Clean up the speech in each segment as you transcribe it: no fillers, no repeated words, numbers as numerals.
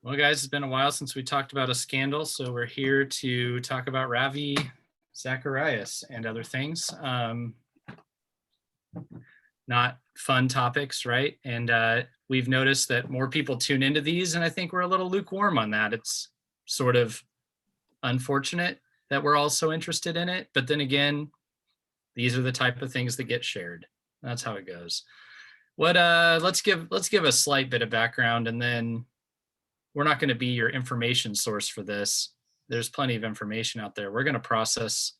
Well, guys, it's been a while since we talked about a scandal, so we're here to talk about Ravi Zacharias and other things. Not fun topics, right? And we've noticed that more people tune into these, and I think we're a little lukewarm on that. It's sort of unfortunate that we're all so interested in it, but then again, these are the type of things that get shared. That's how it goes. Let's give a slight bit of background, and then we're not going to be your information source for this. There's plenty of information out there. We're going to process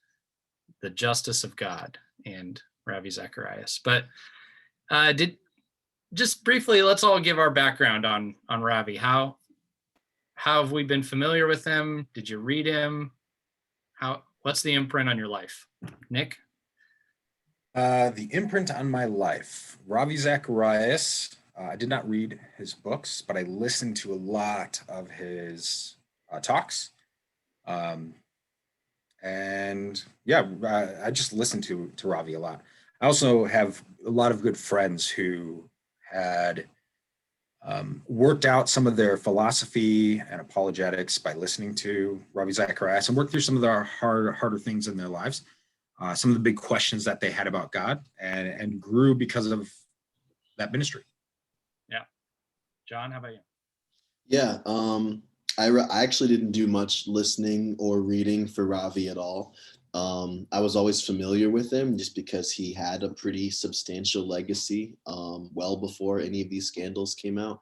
the justice of God and Ravi Zacharias. But just briefly, let's all give our background on Ravi. How have we been familiar with him? Did you read him? What's the imprint on your life? Nick? The imprint on my life. Ravi Zacharias. I did not read his books, but I listened to a lot of his talks. And yeah, I just listened to Ravi a lot. I also have a lot of good friends who had worked out some of their philosophy and apologetics by listening to Ravi Zacharias and worked through some of the harder things in their lives. Some of the big questions that they had about God and grew because of that ministry. Yeah. John, how about you? Yeah, I actually didn't do much listening or reading for Ravi at all. I was always familiar with him just because he had a pretty substantial legacy well before any of these scandals came out.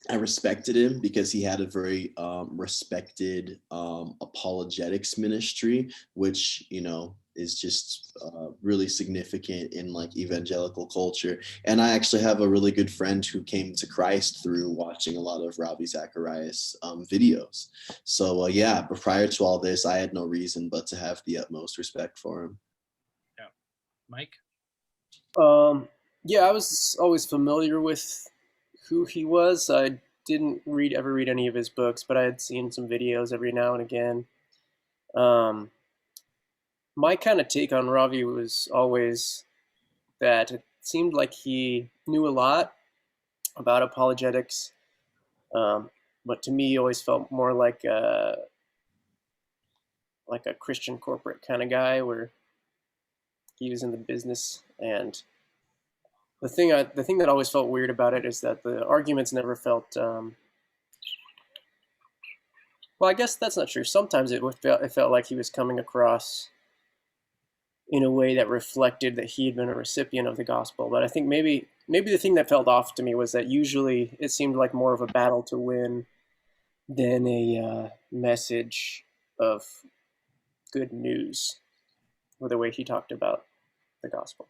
I respected him because he had a very respected apologetics ministry, which, is just really significant in like evangelical culture. And I actually have a really good friend who came to Christ through watching a lot of Ravi Zacharias videos. So yeah, but prior to all this, I had no reason but to have the utmost respect for him. Yeah. Mike? Yeah, I was always familiar with who he was. I didn't ever read any of his books, but I had seen some videos every now and again. My kind of take on Ravi was always that it seemed like he knew a lot about apologetics, but to me, he always felt more like a Christian corporate kind of guy, where he was in the business. And the thing that always felt weird about it is that the arguments never felt. Well, I guess that's not true. Sometimes it felt like he was coming across in a way that reflected that he had been a recipient of the gospel. But I think maybe the thing that felt off to me was that usually it seemed like more of a battle to win than a message of good news, with the way he talked about the gospel.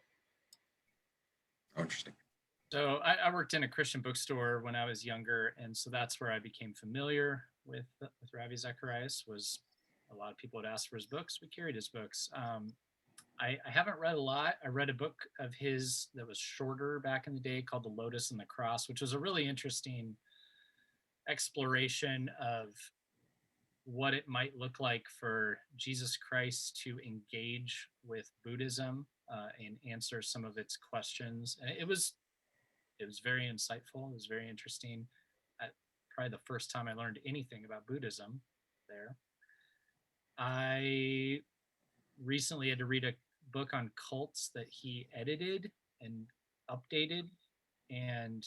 Oh, interesting. So I worked in a Christian bookstore when I was younger, and so that's where I became familiar with Ravi Zacharias. Was a lot of people would ask for his books. We carried his books. I haven't read a lot. I read a book of his that was shorter back in the day called The Lotus and the Cross, which was a really interesting exploration of what it might look like for Jesus Christ to engage with Buddhism and answer some of its questions. And it was very insightful. It was very interesting. Probably the first time I learned anything about Buddhism there. I recently had to read a book on cults that he edited and updated, and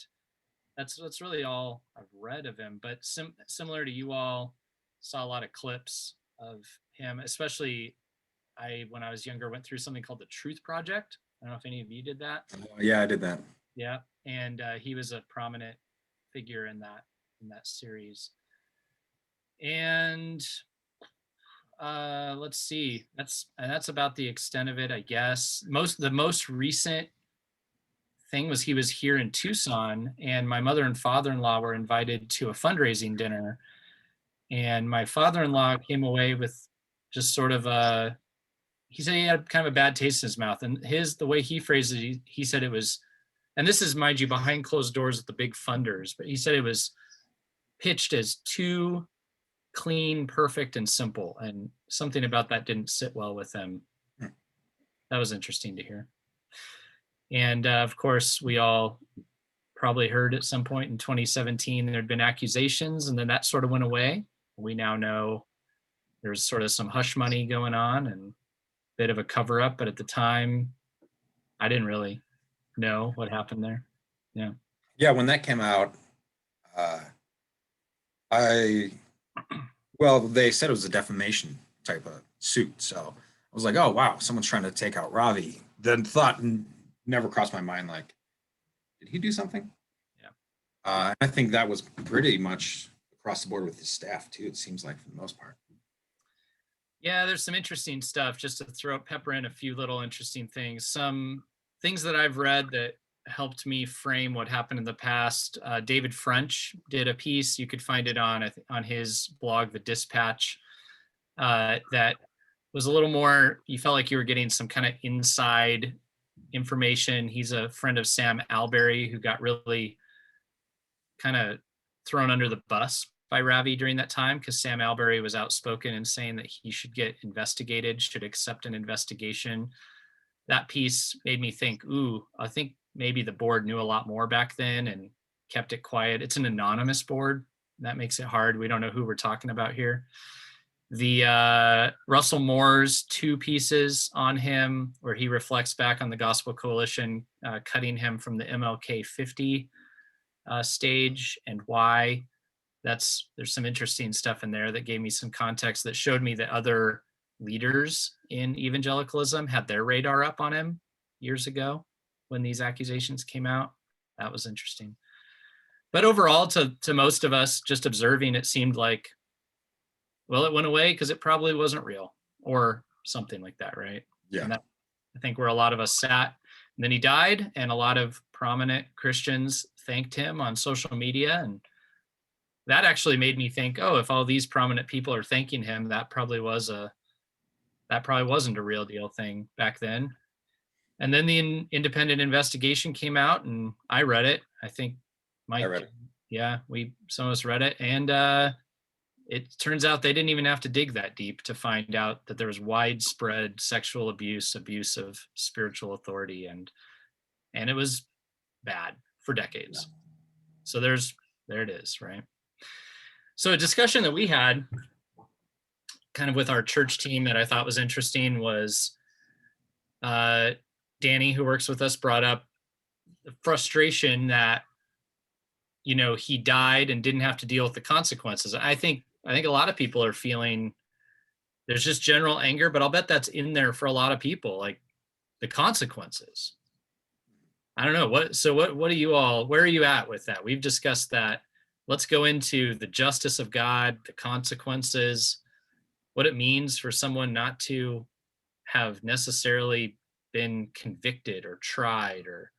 that's really all I've read of him. But similar to you all, saw a lot of clips of him, especially when I was younger, went through something called the Truth Project. I don't know if any of you did that. Yeah, I did that. Yeah, and he was a prominent figure in that series. And let's see, that's about the extent of it, I guess. The most recent thing was he was here in Tucson, and my mother and father-in-law were invited to a fundraising dinner, and my father-in-law came away with just sort of he said he had kind of a bad taste in his mouth, and the way he phrased it, he said it was, and this is, mind you, behind closed doors with the big funders, but he said it was pitched as too clean, perfect, and simple, and something about that didn't sit well with him. That was interesting to hear. And of course, we all probably heard at some point in 2017, there'd been accusations, and then that sort of went away. We now know there's sort of some hush money going on and a bit of a cover up, but at the time, I didn't really know what happened there. Yeah. Yeah, when that came out, uh, I well, they said it was a defamation type of suit, so I was like, oh wow, someone's trying to take out Ravi. Then thought never crossed my mind like, did he do something? Yeah. I think that was pretty much across the board with his staff too. It seems like for the most part. Yeah, there's some interesting stuff. Just to pepper in a few little interesting things. Some things that I've read that helped me frame what happened in the past. David French did a piece. You could find it on his blog, The Dispatch. That was a little more. You felt like you were getting some kind of inside information. He's a friend of Sam Alberry, who got really kind of thrown under the bus by Ravi during that time, because Sam Alberry was outspoken in saying that he should get investigated, should accept an investigation. That piece made me think, ooh, I think maybe the board knew a lot more back then and kept it quiet. It's an anonymous board. That makes it hard. We don't know who we're talking about here. The Russell Moore's 2 pieces on him, where he reflects back on the Gospel Coalition cutting him from the MLK 50 stage and why. There's some interesting stuff in there that gave me some context, that showed me that other leaders in evangelicalism had their radar up on him years ago when these accusations came out. That was interesting. But overall, to most of us just observing, it seemed like, well, it went away because it probably wasn't real or something like that, right? Yeah. And that, I think, where a lot of us sat. And then he died, and a lot of prominent Christians thanked him on social media, and that actually made me think, oh, if all these prominent people are thanking him, that probably wasn't a real deal thing back then. And then the independent investigation came out, and I read it. I think Mike, I read it. Yeah, some of us read it, and it turns out they didn't even have to dig that deep to find out that there was widespread sexual abuse of spiritual authority, and it was bad for decades. Yeah. So there it is, right? So a discussion that we had kind of with our church team that I thought was interesting was Danny, who works with us, brought up the frustration that, he died and didn't have to deal with the consequences. I think a lot of people are feeling there's just general anger, but I'll bet that's in there for a lot of people, like the consequences. I don't know. What do you all, where are you at with that? We've discussed that. Let's go into the justice of God, the consequences, what it means for someone not to have necessarily been convicted or tried or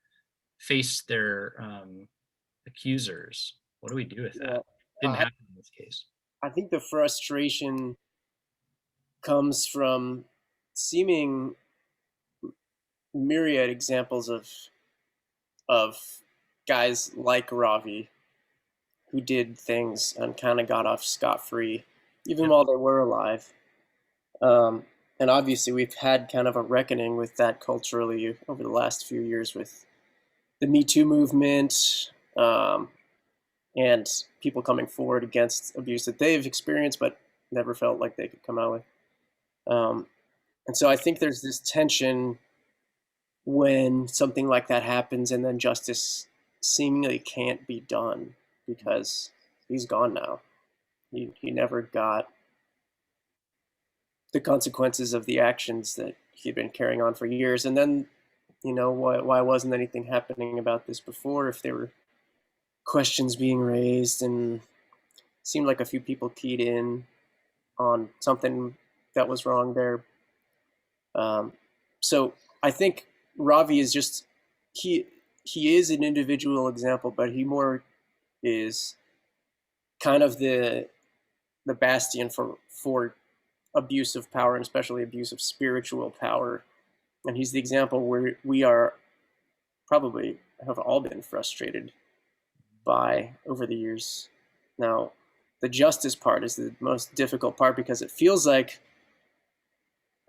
faced their accusers. What do we do with that? Didn't happen in this case. I think the frustration comes from seeming myriad examples of guys like Ravi who did things and kind of got off scot-free, even while they were alive. And obviously we've had kind of a reckoning with that culturally over the last few years with the Me Too movement, and people coming forward against abuse that they've experienced but never felt like they could come out with. And so I think there's this tension when something like that happens and then justice seemingly can't be done because he's gone now. He never got the consequences of the actions that he'd been carrying on for years. And then, why wasn't anything happening about this before if there were questions being raised? And it seemed like a few people keyed in on something that was wrong there. So I think Ravi is just, he is an individual example, but he more is kind of the bastion for abuse of power, and especially abuse of spiritual power. And he's the example where we are probably have all been frustrated by over the years. Now, the justice part is the most difficult part because it feels like,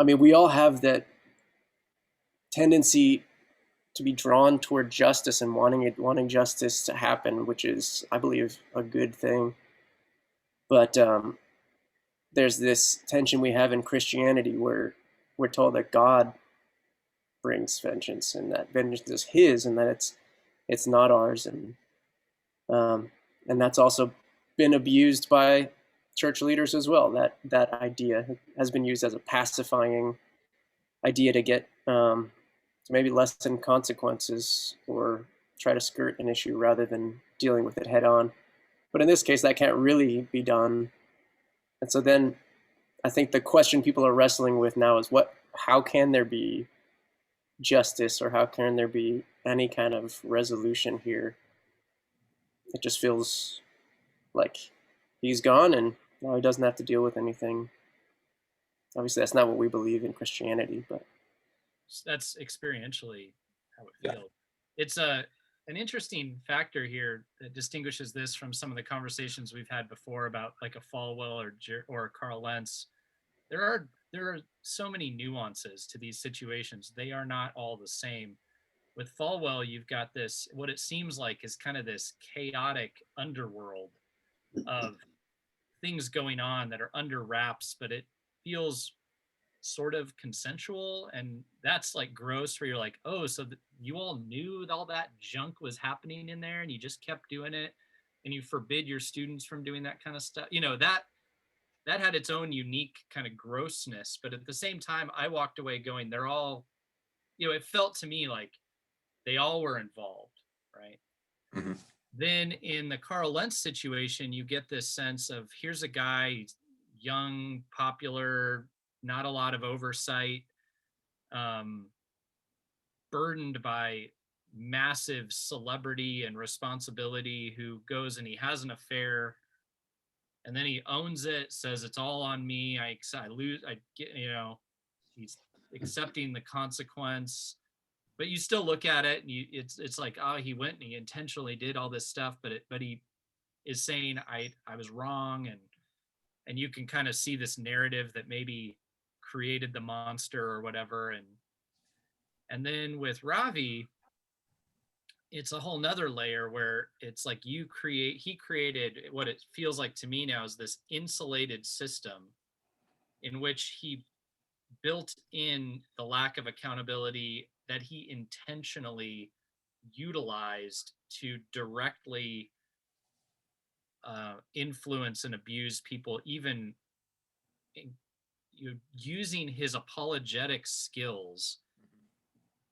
we all have that tendency to be drawn toward justice and wanting justice to happen, which is, I believe, a good thing. But there's this tension we have in Christianity where we're told that God brings vengeance and that vengeance is His, and that it's not ours, and that's also been abused by church leaders as well. That idea has been used as a pacifying idea to get to maybe lessen consequences or try to skirt an issue rather than dealing with it head on. But in this case, that can't really be done. And so then I think the question people are wrestling with now is how can there be justice, or how can there be any kind of resolution here? It just feels like he's gone and he doesn't have to deal with anything. Obviously, that's not what we believe in Christianity, but that's experientially how it Yeah. feels. It's an interesting factor here that distinguishes this from some of the conversations we've had before about like a Falwell or Carl Lentz. There are so many nuances to these situations. They are not all the same. With Falwell, you've got this, what it seems like is kind of this chaotic underworld of things going on that are under wraps, but it feels sort of consensual. And that's like gross, where you're like, oh, so you all knew all that junk was happening in there and you just kept doing it, and you forbid your students from doing that kind of stuff. That had its own unique kind of grossness. But at the same time, I walked away going, they're all, it felt to me like they all were involved, right? Mm-hmm. Then in the Carl Lentz situation, you get this sense of, here's a guy, young, popular, not a lot of oversight, burdened by massive celebrity and responsibility, who goes and he has an affair, and then he owns it, says it's all on me. I lose, I get, he's accepting the consequence. But you still look at it and it's like, oh, he went and he intentionally did all this stuff, but he is saying I was wrong, and you can kind of see this narrative that maybe created the monster or whatever. And then with Ravi, it's a whole nother layer where it's like he created what it feels like to me now is this insulated system in which he built in the lack of accountability that he intentionally utilized to directly influence and abuse people, even using his apologetic skills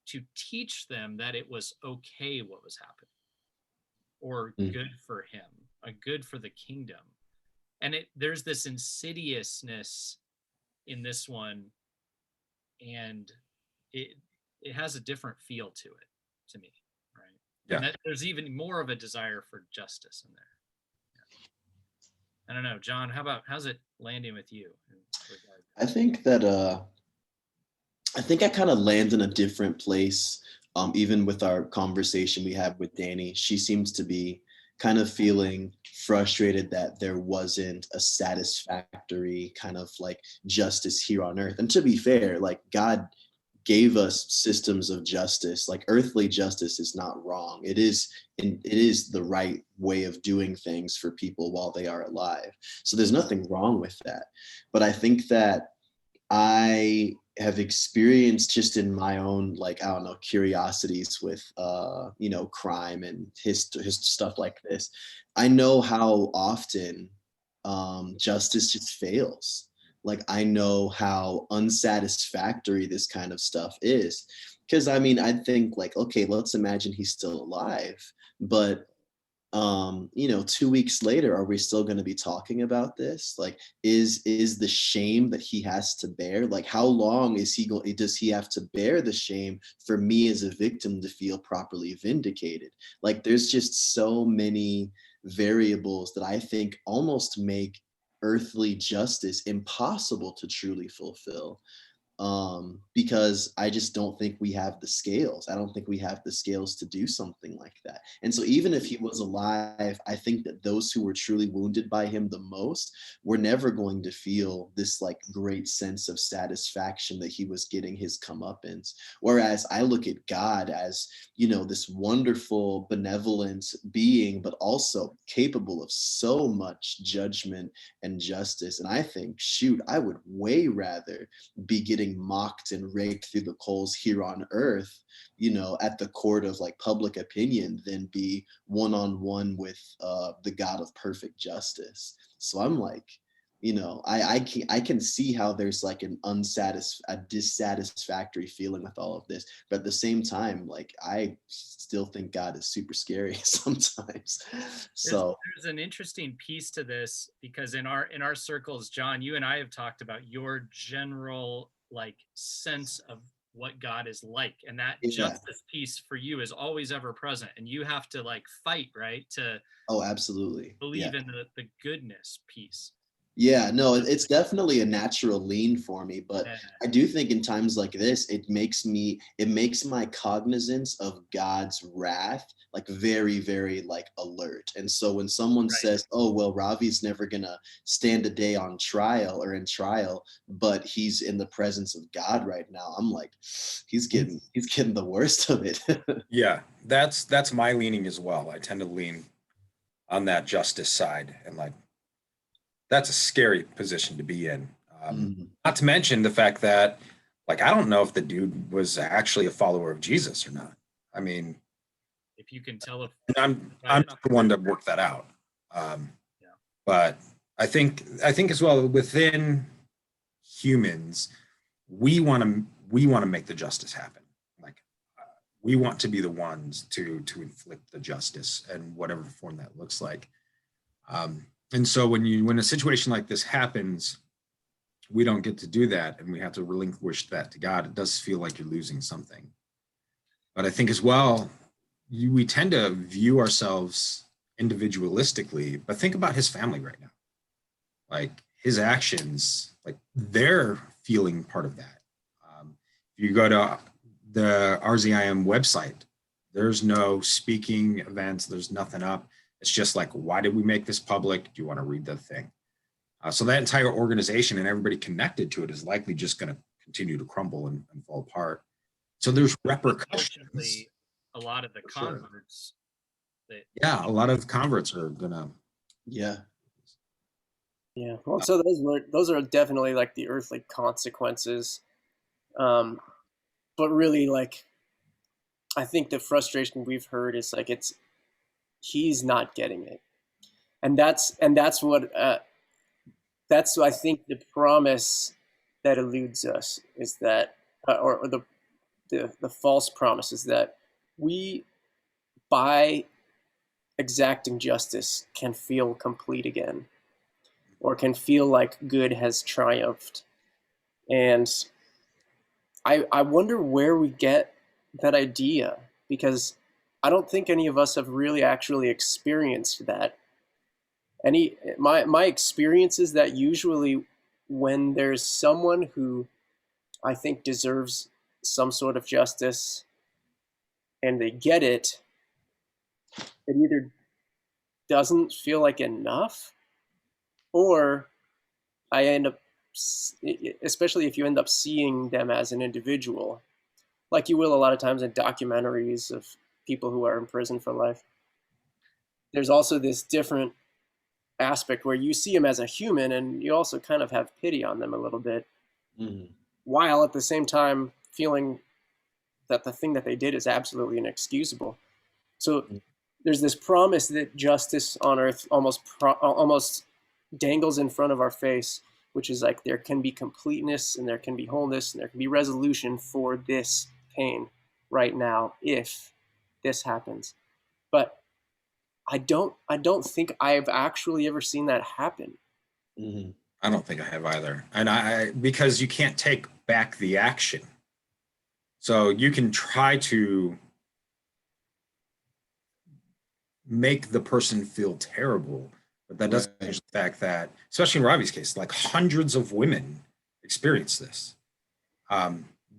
to teach them that it was okay what was happening, or good for him, a good for the kingdom. And there's this insidiousness in this one, and it has a different feel to it, to me, right? Yeah. And that there's even more of a desire for justice in there. I don't know, John, how's it landing with you? I think that I think I kind of land in a different place. Even with our conversation we had with Danny, she seems to be kind of feeling frustrated that there wasn't a satisfactory kind of like justice here on earth. And to be fair, like God gave us systems of justice. Like earthly justice is not wrong. It is the right way of doing things for people while they are alive. So there's nothing wrong with that. But I think that I have experienced just in my own, like, I don't know, curiosities with, crime and his stuff like this. I know how often justice just fails. Like, I know how unsatisfactory this kind of stuff is. Because, I mean, I think, like, okay, let's imagine he's still alive. But 2 weeks later, are we still going to be talking about this? Like, is the shame that he has to bear, like how long does he have to bear the shame for me as a victim to feel properly vindicated? Like, there's just so many variables that I think almost make earthly justice impossible to truly fulfill. because I just don't think we have the scales. I don't think we have the scales to do something like that. And so even if he was alive, I think that those who were truly wounded by him the most were never going to feel this like great sense of satisfaction that he was getting his comeuppance. Whereas I look at God as, you know, this wonderful, benevolent being, but also capable of so much judgment and justice. And I think, shoot, I would way rather be getting mocked and raked through the coals here on earth, you know, at the court of like public opinion, than be one-on-one with the God of perfect justice. So I'm like, you know, I can see how there's like a dissatisfactory feeling with all of this, but at the same time, like I still think God is super scary sometimes. So there's an interesting piece to this, because in our circles, John, you and I have talked about your general like sense of what God is like, and that yeah. justice piece for you is always ever present, and you have to like fight, right, to Oh, absolutely. believe in the goodness piece. Yeah, no, it's definitely a natural lean for me, but Yeah. I do think in times like this, it makes my cognizance of God's wrath like very, very like alert. And so when someone Right. says, "Oh, well, Ravi's never gonna stand a day on trial or in trial, but he's in the presence of God right now," I'm like, he's getting the worst of it. Yeah, that's my leaning as well. I tend to lean on that justice side, and like that's a scary position to be in. Mhm. Not to mention the fact that, like, I don't know if the dude was actually a follower of Jesus or not. I mean, If you can tell if I'm not the one to work that out. Yeah. But I think as well, within humans, we want to make the justice happen. Like we want to be the ones to inflict the justice, and whatever form that looks like. And so when a situation like this happens, we don't get to do that, and we have to relinquish that to God. It does feel like you're losing something. But I think as well, we tend to view ourselves individualistically, but think about his family right now. Like his actions, like they're feeling part of that. If you go to the RZIM website, there's no speaking events, there's nothing up. It's just like, why did we make this public? Do you want to read the thing? So that entire organization and everybody connected to it is likely just going to continue to crumble and fall apart. So there's repercussions. A lot of the Sure. converts that Yeah, a lot of converts are gonna. Yeah. Yeah. Well, so those are definitely like the earthly consequences. But really, like, I think the frustration we've heard is like he's not getting it, and that's I think the promise that eludes us is that, or the false promise is that we, by exacting justice, can feel complete again, or can feel like good has triumphed. And I wonder where we get that idea, because I don't think any of us have really actually experienced that. My experience is that usually when there's someone who I think deserves some sort of justice and they get it, it either doesn't feel like enough, or I end up, especially if you end up seeing them as an individual, like you will a lot of times in documentaries of people who are in prison for life. There's also this different aspect where you see them as a human and you also kind of have pity on them a little bit, Mhm. while at the same time feeling that the thing that they did is absolutely inexcusable. So there's this promise that justice on earth almost dangles in front of our face, which is like there can be completeness and there can be wholeness and there can be resolution for this pain right now if this happens. But I don't think I've actually ever seen that happen. Mhm. I don't think I have either, and because you can't take back the action, so you can try to make the person feel terrible, but that doesn't change the fact that, especially in Ravi's case, like hundreds of women experience this.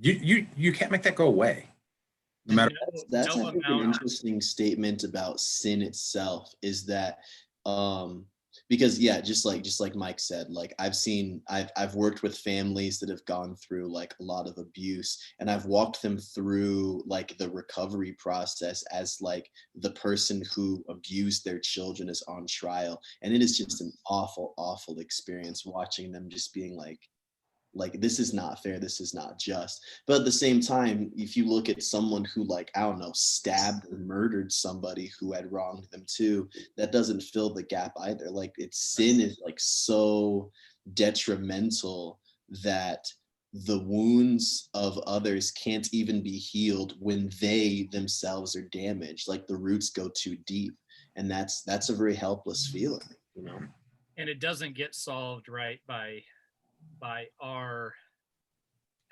You can't make that go away, no matter. That's I No think an amount. interesting statement about sin itself is that because yeah, just like Mike said, like I've worked with families that have gone through like a lot of abuse, and I've walked them through like the recovery process as like the person who abused their children is on trial, and it is just an awful experience watching them just being like this is not fair, this is not just. But at the same time, if you look at someone who, like, I don't know, stabbed or murdered somebody who had wronged them too, that doesn't fill the gap either. Like, it's sin is like so detrimental that the wounds of others can't even be healed when they themselves are damaged. Like, the roots go too deep, and that's a very helpless feeling, you know. And it doesn't get solved right by our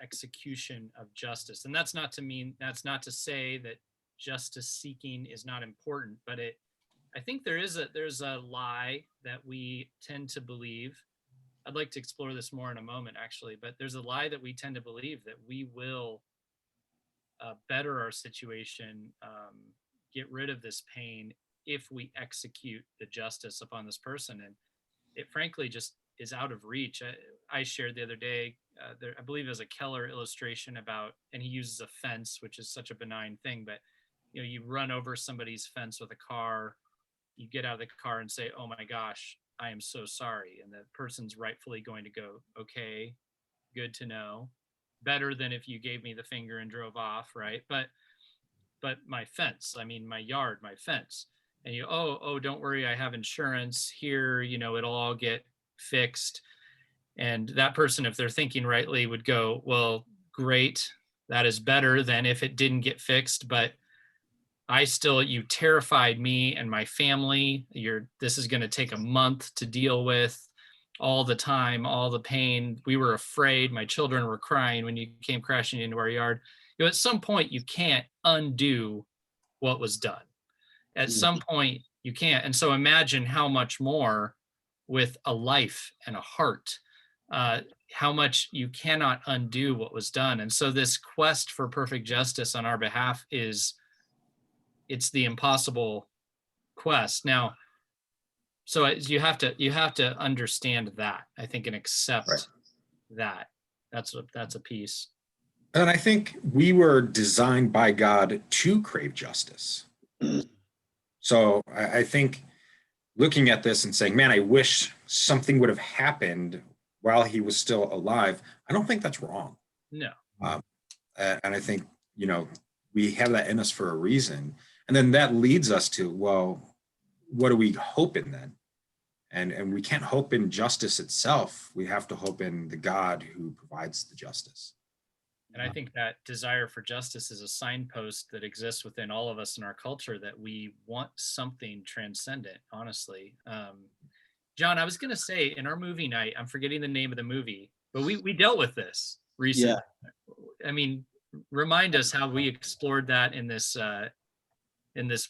execution of justice. And that's not to say that justice seeking is not important, but I think there's a lie that we tend to believe. I'd like to explore this more in a moment, actually, but there's a lie that we tend to believe that we will better our situation, get rid of this pain if we execute the justice upon this person. And it frankly just is out of reach. I shared the other day, I believe there's a Keller illustration about, and he uses a fence, which is such a benign thing, but you run over somebody's fence with a car, you get out of the car and say, "Oh my gosh, I am so sorry," and the person's rightfully going to go, "Okay, good to know, better than if you gave me the finger and drove off," right? But my fence, I mean, my yard, my fence. And oh, don't worry, I have insurance here, it'll all get fixed. And that person, if they're thinking rightly, would go, "Well, great, that is better than if it didn't get fixed, but you terrified me and my family. This is going to take a month to deal with, all the time, all the pain. We were afraid. My children were crying when you came crashing into our yard." At some point, you can't undo what was done. At some point, you can't. And so imagine how much more with a life and a heart, how much you cannot undo what was done. And so this quest for perfect justice on our behalf it's the impossible quest. Now, so you have to understand that, I think, and accept Right. that. That's a piece. And I think we were designed by God to crave justice. So I think looking at this and saying, "Man, I wish something would have happened while he was still alive," I don't think that's wrong. No. And I think, we have that in us for a reason. And then that leads us to, well, what do we hope in then? And we can't hope in justice itself. We have to hope in the God who provides the justice. And I think that desire for justice is a signpost that exists within all of us in our culture, that we want something transcendent, honestly. John, I was going to say, in our movie night, I'm forgetting the name of the movie, but we dealt with this recently. Yeah. I mean, remind us how we explored that in this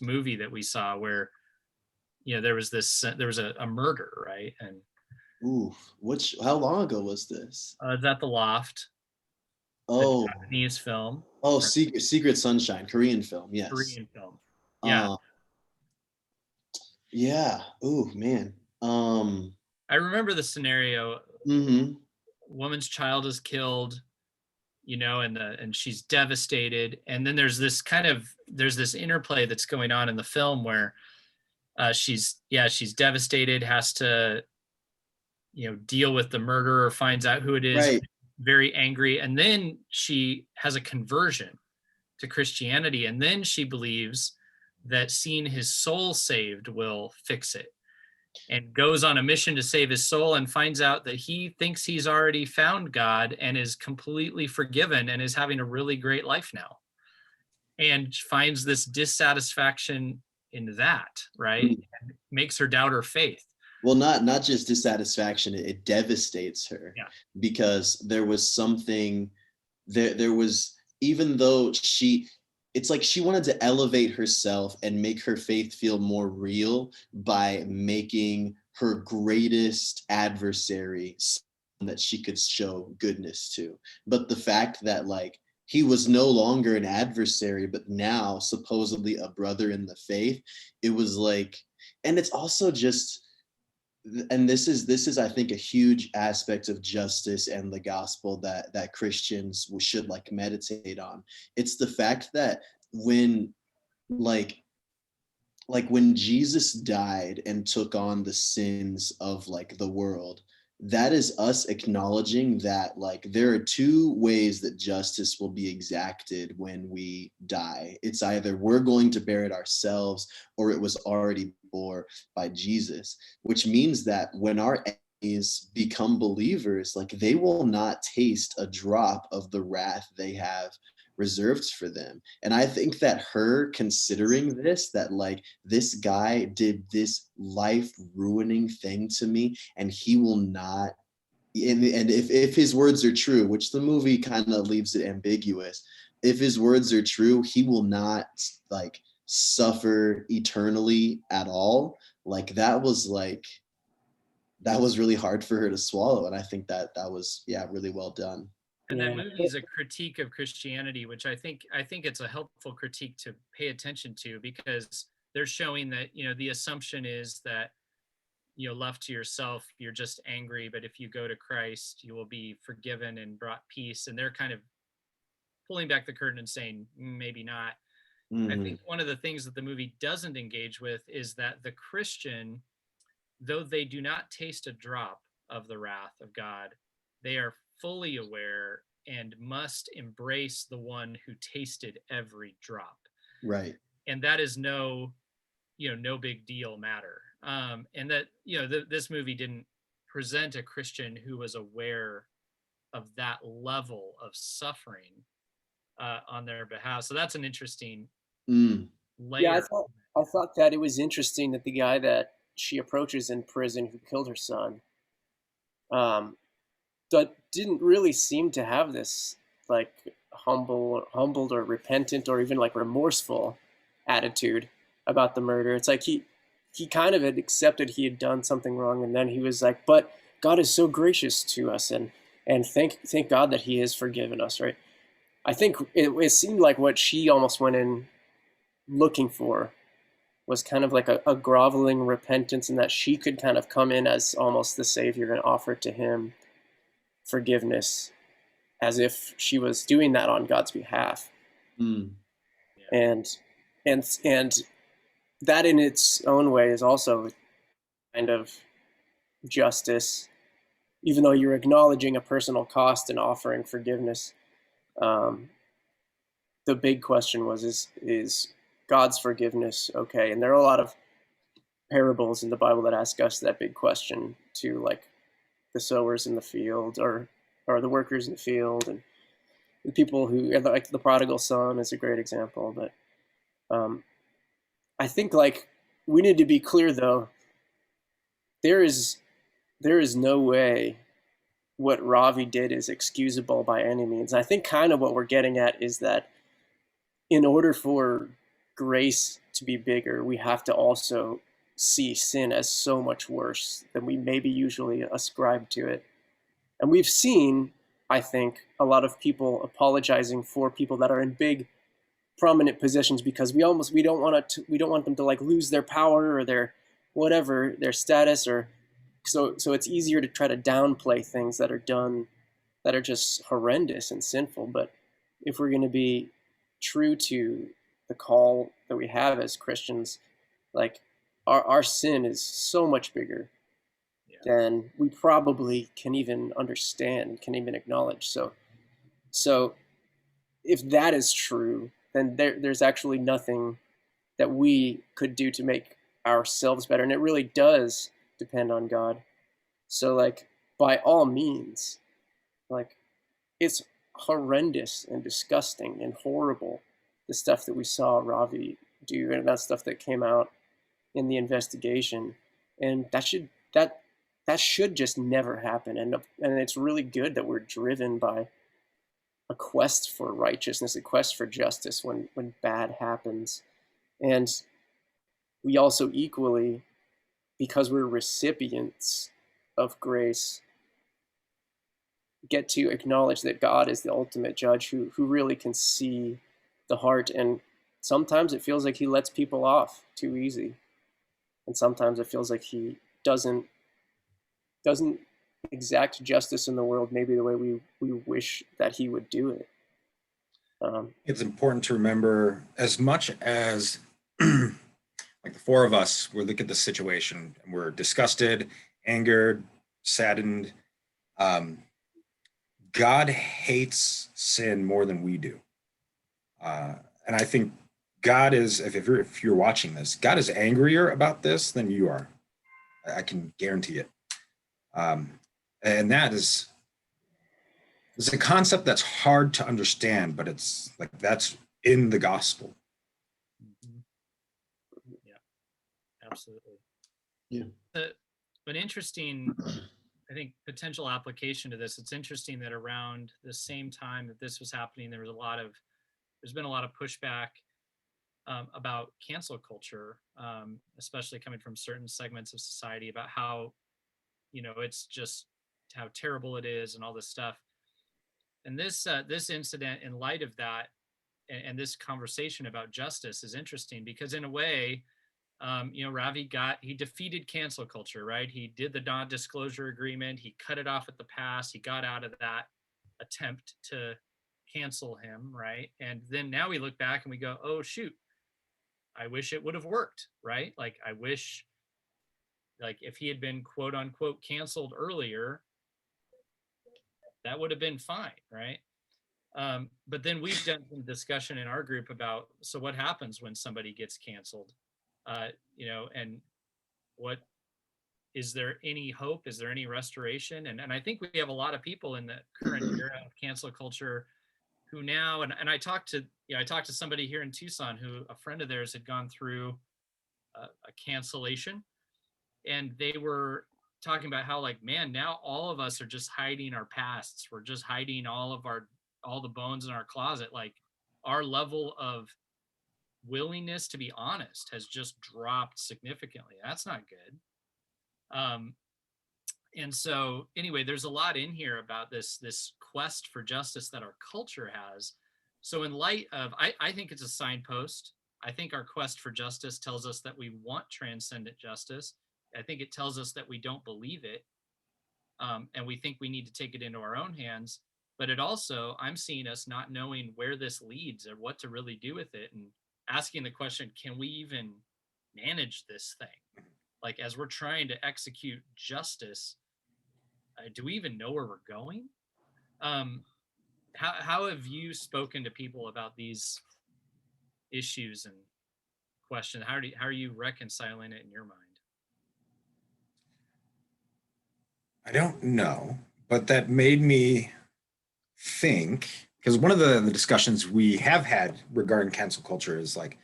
movie that we saw, where there was a murder, right? And how long ago was this? It's at the Loft. Oh, Japanese film. Oh, Secret Sunshine, Korean film. Yes. Korean film. Yeah. Yeah. Oh man. I remember the scenario. Mm-hmm. Woman's child is killed, and she's devastated. And then there's this interplay that's going on in the film where she's devastated, has to deal with the murderer, finds out who it is. Right. Very angry, and then she has a conversion to Christianity, and then she believes that seeing his soul saved will fix it, and goes on a mission to save his soul, and finds out that he thinks he's already found God and is completely forgiven and is having a really great life now, and finds this dissatisfaction in that, right? And makes her doubt her faith. Well, not just dissatisfaction, it devastates her. Yeah. Because there was something there was, even though it's like she wanted to elevate herself and make her faith feel more real by making her greatest adversary that she could show goodness to. But the fact that like he was no longer an adversary, but now supposedly a brother in the faith, it was like, and it's also just, and this is I think a huge aspect of justice and the gospel that Christians should like meditate on. It's the fact that when like when Jesus died and took on the sins of like the world, that is us acknowledging that like there are two ways that justice will be exacted when we die. It's either we're going to bear it ourselves or it was already bore by Jesus, which means that when our enemies become believers, like they will not taste a drop of the wrath they have reserved for them. And I think that her considering this, that like this guy did this life ruining thing to me and he will not, and if his words are true, which the movie kind of leaves it ambiguous, if his words are true, he will not like suffer eternally at all. Like that was really hard for her to swallow, and I think that was, yeah, really well done. And that Yeah. movie is a critique of Christianity, which I think it's a helpful critique to pay attention to, because they're showing that, the assumption is that, left to yourself, you're just angry, but if you go to Christ, you will be forgiven and brought peace. And they're kind of pulling back the curtain and saying, maybe not. I think one of the things that the movie doesn't engage with is that the Christian, though they do not taste a drop of the wrath of God, they are fully aware and must embrace the one who tasted every drop. Right. And that is no big deal matter. And that, this movie didn't present a Christian who was aware of that level of suffering on their behalf. So that's an interesting layer. Yeah, I thought that it was interesting that the guy that she approaches in prison who killed her son, that didn't really seem to have this like humbled or repentant or even like remorseful attitude about the murder. It's like he kind of had accepted he had done something wrong, and then he was like, but God is so gracious to us, and thank God that he has forgiven us, right? I think it seemed like what she almost went in looking for was kind of like a groveling repentance, and that she could kind of come in as almost the savior and offer to him forgiveness, as if she was doing that on God's behalf. And that in its own way is also kind of justice, even though you're acknowledging a personal cost and offering forgiveness. The big question was, is God's forgiveness okay? And there are a lot of parables in the Bible that ask us that big question too, like the sowers in the field, or the workers in the field, and the people who, like the prodigal son is a great example. But I think like we need to be clear though, there is no way what Ravi did is excusable by any means. I think kind of what we're getting at is that in order for grace to be bigger, we have to also see sin as so much worse than we maybe usually ascribe to it. And we've seen, I think, a lot of people apologizing for people that are in big, prominent positions because we don't want them to like lose their power or their whatever, their status, or so it's easier to try to downplay things that are done that are just horrendous and sinful. But if we're going to be true to the call that we have as Christians, like our sin is so much bigger than we probably can even understand, can even acknowledge. So if that is true, then there's actually nothing that we could do to make ourselves better. And it really does depend on God. So like, by all means, like, it's horrendous and disgusting and horrible, the stuff that we saw Ravi do, and that stuff that came out in the investigation. And that should just never happen. And it's really good that we're driven by a quest for righteousness, a quest for justice when bad happens. And we also equally, because we're recipients of grace, get to acknowledge that God is the ultimate judge who really can see the heart. And sometimes it feels like he lets people off too easy. And sometimes it feels like he doesn't exact justice in the world maybe the way we wish that he would do it. It's important to remember, as much as like the four of us, we look at the situation and we're disgusted, angered, saddened. Um, God hates sin more than we do. And I think God is, if you're watching this, God is angrier about this than you are. I can guarantee it. And that is, it's a concept that's hard to understand, but it's like that's in the gospel. Mm-hmm. Yeah, absolutely. Yeah. But interesting, I think, potential application to this. It's interesting that around the same time that this was happening, there's been a lot of pushback about cancel culture, especially coming from certain segments of society, about how, it's just how terrible it is and all this stuff. And this incident, in light of that, and this conversation about justice is interesting because, in a way, Ravi he defeated cancel culture, right? He did the non-disclosure agreement. He cut it off at the pass. He got out of that attempt to cancel him, right? And then now we look back and we go, oh shoot, I wish it would have worked, right? Like I wish, like if he had been quote unquote canceled earlier, that would have been fine, right? But then we've done some discussion in our group about, so what happens when somebody gets canceled? And what, is there any hope? Is there any restoration? And I think we have a lot of people in the current era of cancel culture who now, and I talked to somebody here in Tucson who, a friend of theirs, had gone through a cancellation, and they were talking about how, like, man, now all of us are just hiding our pasts. We're just hiding all the bones in our closet. Like our level of willingness to be honest has just dropped significantly. That's not good. And so anyway, there's a lot in here about this quest for justice that our culture has. So in light of, I think it's a signpost. I think our quest for justice tells us that we want transcendent justice. I think it tells us that we don't believe it, and we think we need to take it into our own hands. But it also, I'm seeing us not knowing where this leads or what to really do with it, and asking the question, can we even manage this thing? Like, as we're trying to execute justice, do we even know where we're going? How have you spoken to people about these issues and questions? How are you reconciling it in your mind? I don't know, but that made me think, because one of the discussions we have had regarding cancel culture is like,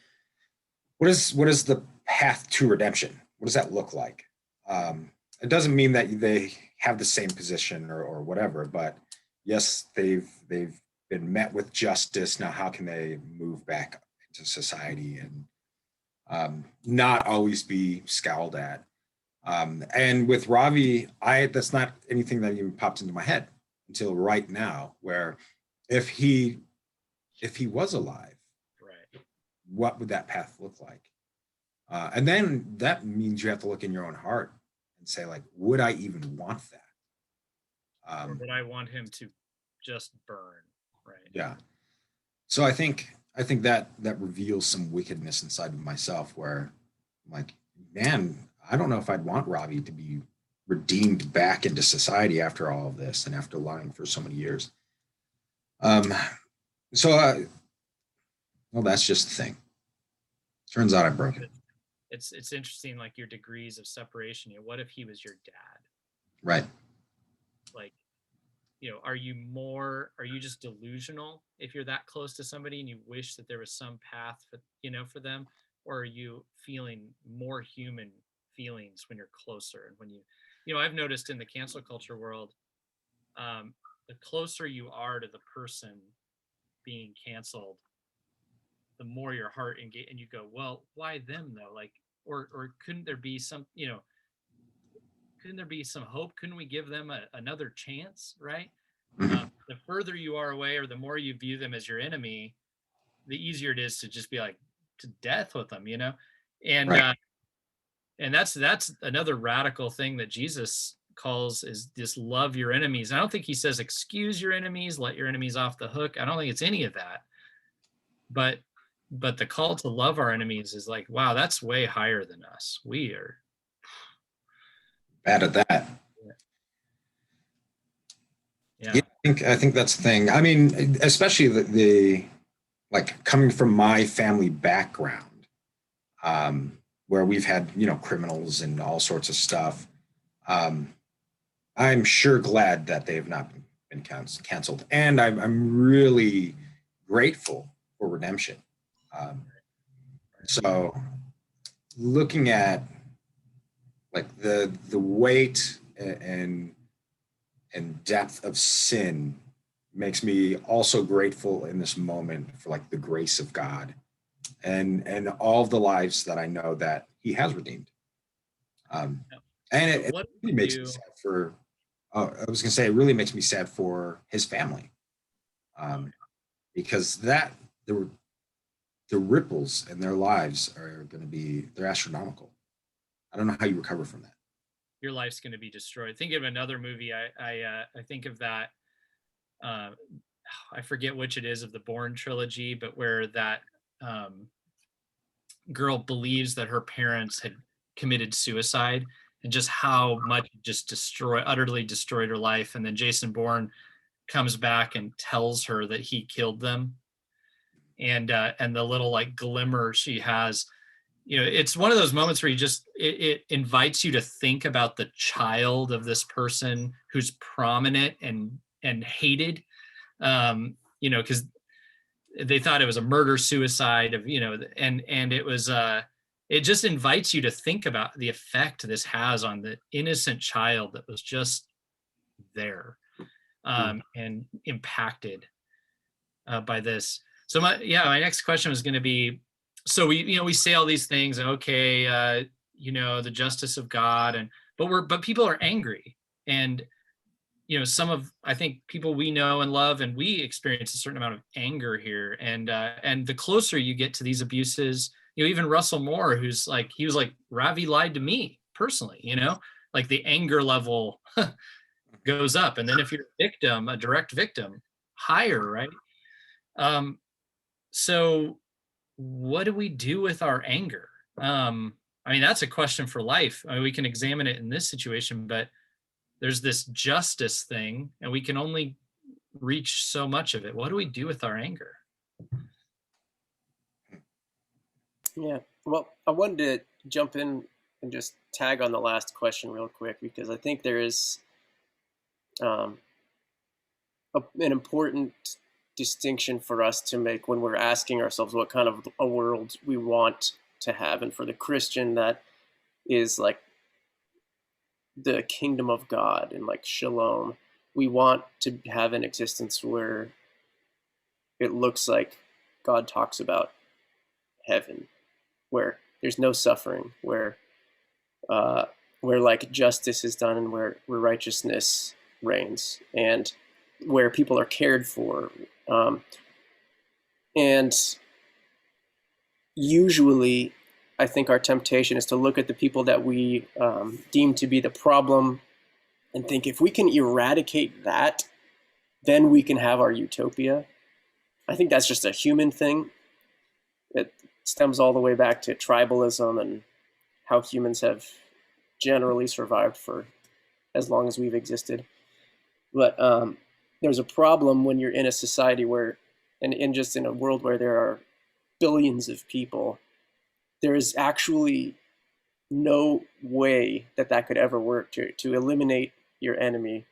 what is the path to redemption? What does that look like? It doesn't mean that they have the same position or whatever, but yes, they've been met with justice. Now, how can they move back into society and not always be scowled at? And with Ravi, that's not anything that even popped into my head until right now, where if he was alive, Right. what would that path look like? And then that means you have to look in your own heart and say, like, would I even want that? Or would I want him to just burn? Right. Yeah. So I think that reveals some wickedness inside of myself, where I'm like, man, I don't know if I'd want Ravi to be redeemed back into society after all of this and after lying for so many years. Um, so, well, that's just the thing. Turns out I broke it. It's interesting, like your degrees of separation. What if he was your dad? Right. Like, are you just delusional if you're that close to somebody and you wish that there was some path for them? Or are you feeling more human feelings when you're closer? And when I've noticed in the cancel culture world, the closer you are to the person being canceled, the more your heart engage, and you go, well, why them though? Like, or couldn't there be some hope? Couldn't we give them another chance? Right. Mhm. The further you are away, or the more you view them as your enemy, the easier it is to just be like to death with them, and Right. and that's another radical thing that Jesus calls is just love your enemies. I don't think he says excuse your enemies, let your enemies off the hook. I don't think it's any of that. But but the call to love our enemies is like, wow, that's way higher than us. We are, Bad at that. Yeah, yeah. I think that's the thing. I mean, especially the like coming from my family background, um, where we've had criminals and all sorts of stuff. Um, I'm sure glad that they have not been canceled, and I'm really grateful for redemption. Um, so looking at like the weight and depth of sin makes me also grateful in this moment for like the grace of God and all of the lives that I know that He has redeemed. Um, Yeah. and So it what do really we makes me do? sad for. I was gonna say it really makes me sad for his family, Oh, um, because the ripples in their lives are going to be they're astronomical. I don't know how you recover from that. your life's going to be destroyed. Think of another movie. I think of that. Uh, I forget which it is of the Bourne trilogy, but where that um, girl believes that her parents had committed suicide, and just how much it just utterly destroyed her life. And then Jason Bourne comes back and tells her that he killed them, and the little like glimmer she has, it's one of those moments where it invites you to think about the child of this person who's prominent and hated, because they thought it was a murder suicide of, and it just invites you to think about the effect this has on the innocent child that was just there, Mm. and impacted by this. So my next question was going to be, so we say all these things, and okay, the justice of God, but people are angry, and I think people we know and love, and we experience a certain amount of anger here, and the closer you get to these abuses, even Russell Moore, who's like, he was like, Ravi lied to me personally, like the anger level goes up, and then if you're a victim, a direct victim, higher, right? um so what do we do with our anger? I mean, that's a question for life. I mean, we can examine it in this situation, but there's this justice thing, and we can only reach so much of it. What do we do with our anger? Yeah. Well, I wanted to jump in and just tag on the last question real quick because I think there is um, an important distinction for us to make when we're asking ourselves what kind of a world we want to have. And for the Christian, that is like the kingdom of God and like shalom. We want to have an existence where it looks like God talks about heaven, where there's no suffering, uh, where like justice is done and where righteousness reigns, and where people are cared for. And usually, I think our temptation is to look at the people that we deem to be the problem and think if we can eradicate that, then we can have our utopia. I think that's just a human thing. It stems all the way back to tribalism and how humans have generally survived for as long as we've existed. But there's a problem when you're in a society where, and just in a world where there are billions of people, there is actually no way that that could ever work. To eliminate your enemy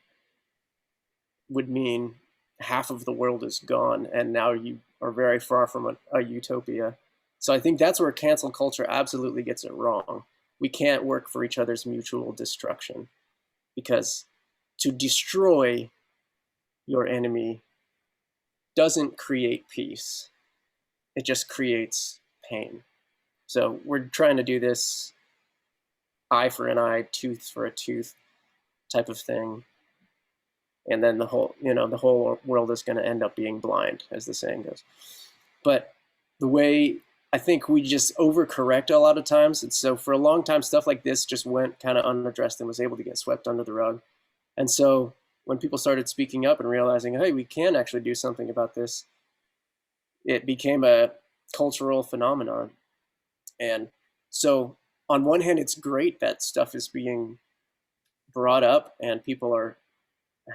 would mean half of the world is gone, and now you are very far from a utopia. So I think that's where cancel culture absolutely gets it wrong. We can't work for each other's mutual destruction because to destroy your enemy doesn't create peace. It just creates pain. So we're trying to do this eye for an eye, tooth for a tooth type of thing. and then the whole world is going to end up being blind, as the saying goes. But the way I think we just overcorrect a lot of times, and so for a long time, stuff like this just went kind of unaddressed and was able to get swept under the rug. And so when people started speaking up and realizing, hey, we can actually do something about this, it became a cultural phenomenon. And so on one hand, it's great that stuff is being brought up and people are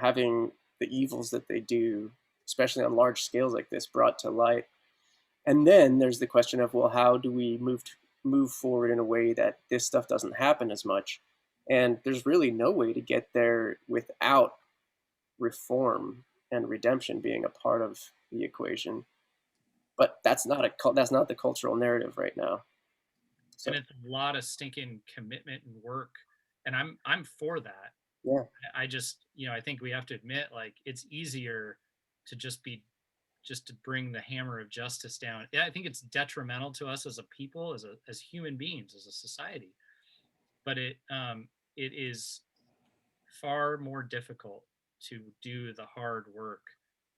having the evils that they do, especially on large scales like this, brought to light. And then there's the question of, well, how do we move forward in a way that this stuff doesn't happen as much? And there's really no way to get there without reform and redemption being a part of the equation. But that's not the cultural narrative right now. So And it's a lot of stinking commitment and work, and I'm for that. yeah, I just, I think we have to admit, like, it's easier to just to bring the hammer of justice down. Yeah, I think it's detrimental to us as a people, as human beings, as a society. But it is far more difficult to do the hard work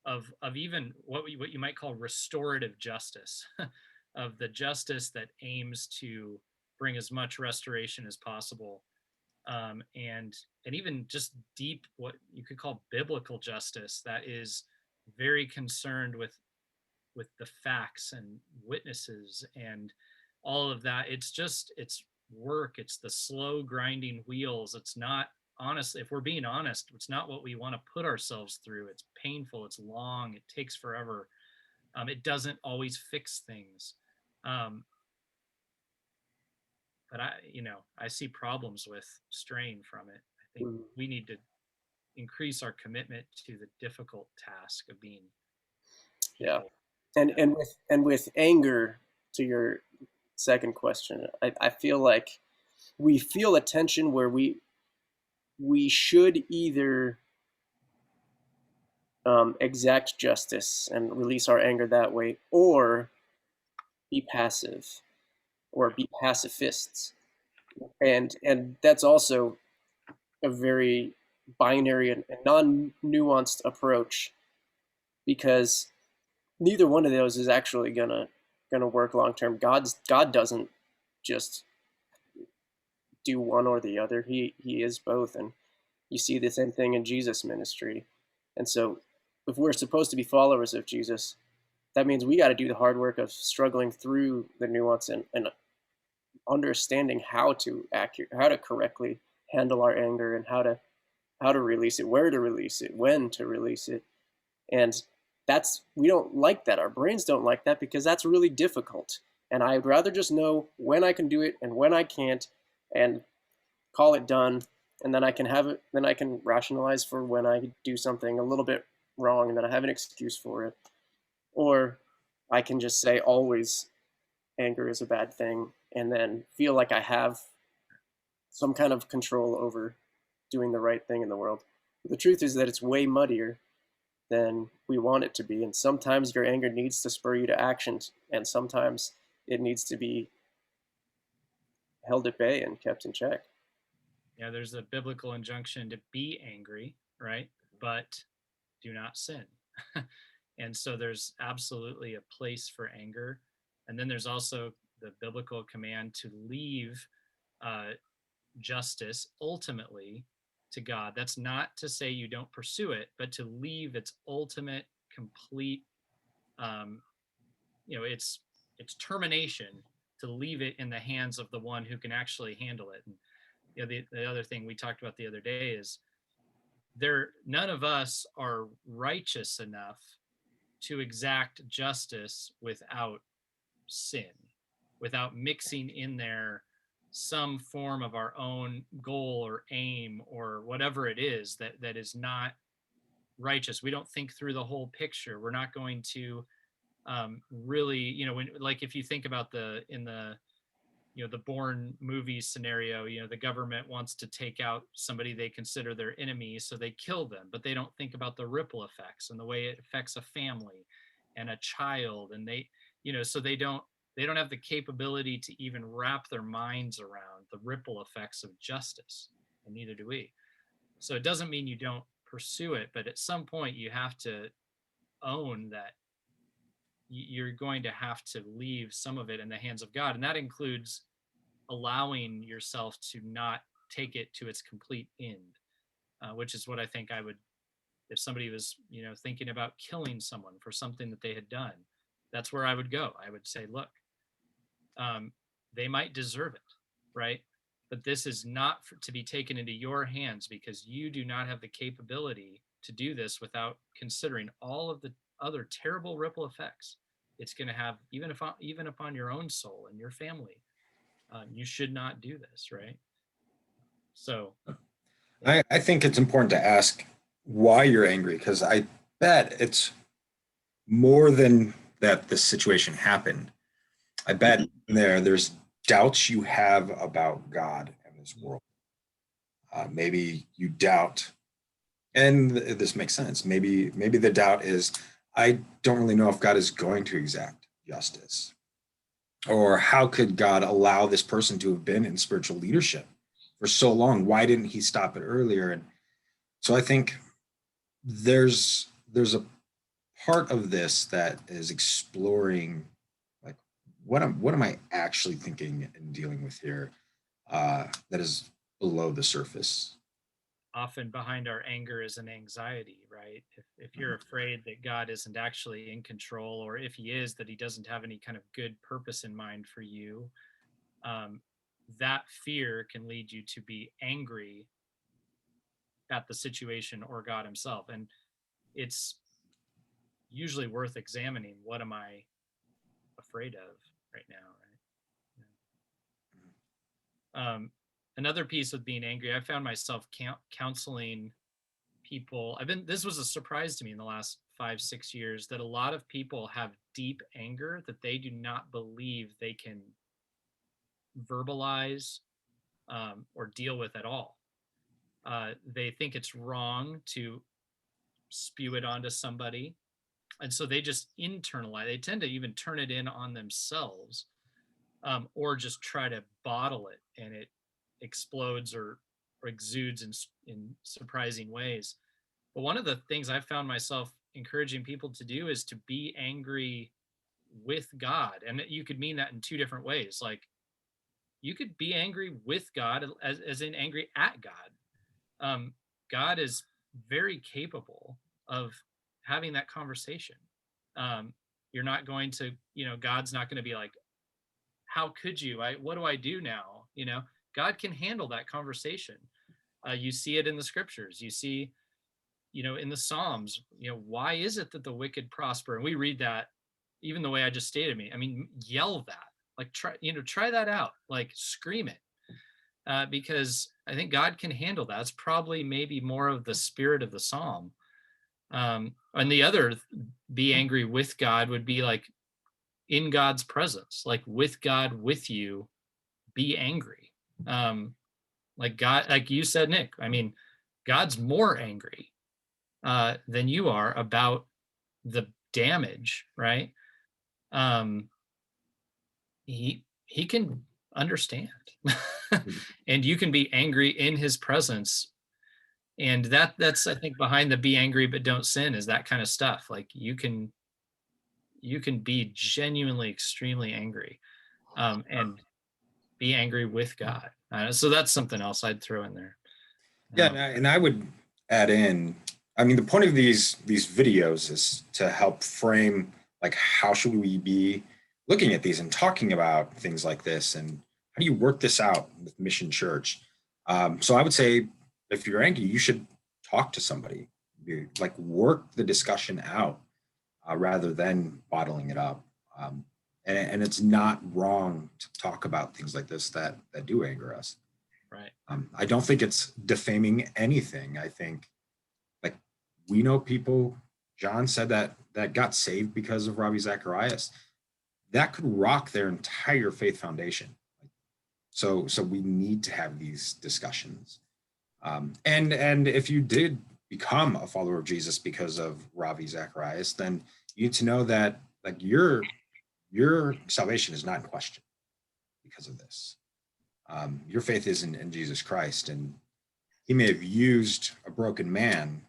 of even what you might call restorative justice, of the justice that aims to bring as much restoration as possible, and even just deep, what you could call biblical justice, that is very concerned with the facts and witnesses and all of that. It's work. It's the slow grinding wheels. It's not, honestly, if we're being honest, it's not what we want to put ourselves through. It's painful. It's long. It takes forever. It doesn't always fix things. Um, but I see problems with straying from it. I think mm, we need to increase our commitment to the difficult task of being yeah. people. And Yeah. with anger, to your second question, I feel like we feel a tension where we should either exact justice and release our anger that way, or be passive or be pacifists. And that's also a very binary and non-nuanced approach, because neither one of those is actually gonna work long term. God doesn't just do one or the other. He is both, and you see the same thing in Jesus' ministry. And so, if we're supposed to be followers of Jesus, that means we got to do the hard work of struggling through the nuance and understanding how to correctly handle our anger, and how to release it, where to release it, when to release it. And that's we don't like that. Our brains don't like that because that's really difficult. And I'd rather just know when I can do it and when I can't, and call it done. And then I can have it. Then I can rationalize for when I do something a little bit wrong, and then I have an excuse for it. Or I can just say always anger is a bad thing, and then feel like I have some kind of control over doing the right thing in the world. But the truth is that it's way muddier than we want it to be. And sometimes your anger needs to spur you to action, and sometimes it needs to be held at bay and kept in check. Yeah, there's a biblical injunction to be angry, right? But do not sin. And so there's absolutely a place for anger. And then there's also the biblical command to leave uh, justice ultimately to God. That's not to say you don't pursue it, but to leave its ultimate, complete, um, its termination, to leave it in the hands of the one who can actually handle it. And the other thing we talked about the other day is, none of us are righteous enough to exact justice without sin, without mixing in there some form of our own goal or aim or whatever it is that is not righteous. We don't think through the whole picture. We're not going to really, like, if you think about the Bourne movie scenario, the government wants to take out somebody they consider their enemy, so they kill them, but they don't think about the ripple effects and the way it affects a family and a child. And so they don't have the capability to even wrap their minds around the ripple effects of justice, and neither do we. So it doesn't mean you don't pursue it, but at some point you have to own that you're going to have to leave some of it in the hands of God. And that includes allowing yourself to not take it to its complete end, which is what I think I would, if somebody was, thinking about killing someone for something that they had done, that's where I would go. I would say, look, they might deserve it, right? But this is not to be taken into your hands, because you do not have the capability to do this without considering all of the other terrible ripple effects it's going to have, even upon your own soul and your family. You should not do this, right? So I think it's important to ask why you're angry, because I bet it's more than that this situation happened. I bet there's doubts you have about God and this world. Maybe you doubt, and this makes sense. Maybe the doubt is, I don't really know if God is going to exact justice, or how could God allow this person to have been in spiritual leadership for so long? Why didn't he stop it earlier? And so I think there's a part of this that is exploring, like, what am I actually thinking and dealing with here, that is below the surface. often behind our anger is an anxiety, right? If you're afraid that God isn't actually in control, or if he is, that he doesn't have any kind of good purpose in mind for you, um, that fear can lead you to be angry at the situation or God himself. And it's usually worth examining, what am I afraid of right now, right? Another piece of being angry, I found myself counseling people. This was a surprise to me in the last 5-6 years, that a lot of people have deep anger that they do not believe they can verbalize, or deal with at all. They think it's wrong to spew it onto somebody, and so they just internalize. They tend to even turn it in on themselves, or just try to bottle it, and it explodes or exudes in surprising ways. But one of the things I found myself encouraging people to do is to be angry with God. And you could mean that in two different ways. Like, you could be angry with God, as in angry at God. God is very capable of having that conversation. You're not going to, God's not going to be like, how could you? What do I do now? God can handle that conversation. You see it in the scriptures. You see, in the Psalms, why is it that the wicked prosper? And we read that even the way I just stated me. I mean, yell that, like, try that out, like scream it, because I think God can handle that. It's probably maybe more of the spirit of the Psalm. And the other, be angry with God, would be like in God's presence, like with God with you, be angry. Like God, like you said, Nick, I mean, God's more angry than you are about the damage, right? He can understand, and you can be angry in his presence. And that's, I think, behind the be angry but don't sin, is that kind of stuff. Like, you can be genuinely extremely angry, and be angry with God. So that's something else I'd throw in there. Yeah, and I would add in, I mean, the point of these videos is to help frame, like, how should we be looking at these and talking about things like this, and how do you work this out with Mission Church? So I would say, if you're angry, you should talk to somebody, like, work the discussion out, rather than bottling it up. And it's not wrong to talk about things like this that do anger us. Right. I don't think it's defaming anything. I think, like, we know people, John said that got saved because of Ravi Zacharias. That could rock their entire faith foundation. So we need to have these discussions. And if you did become a follower of Jesus because of Ravi Zacharias, then you need to know that, like, your salvation is not in question because of this. Your faith is in Jesus Christ, and he may have used a broken man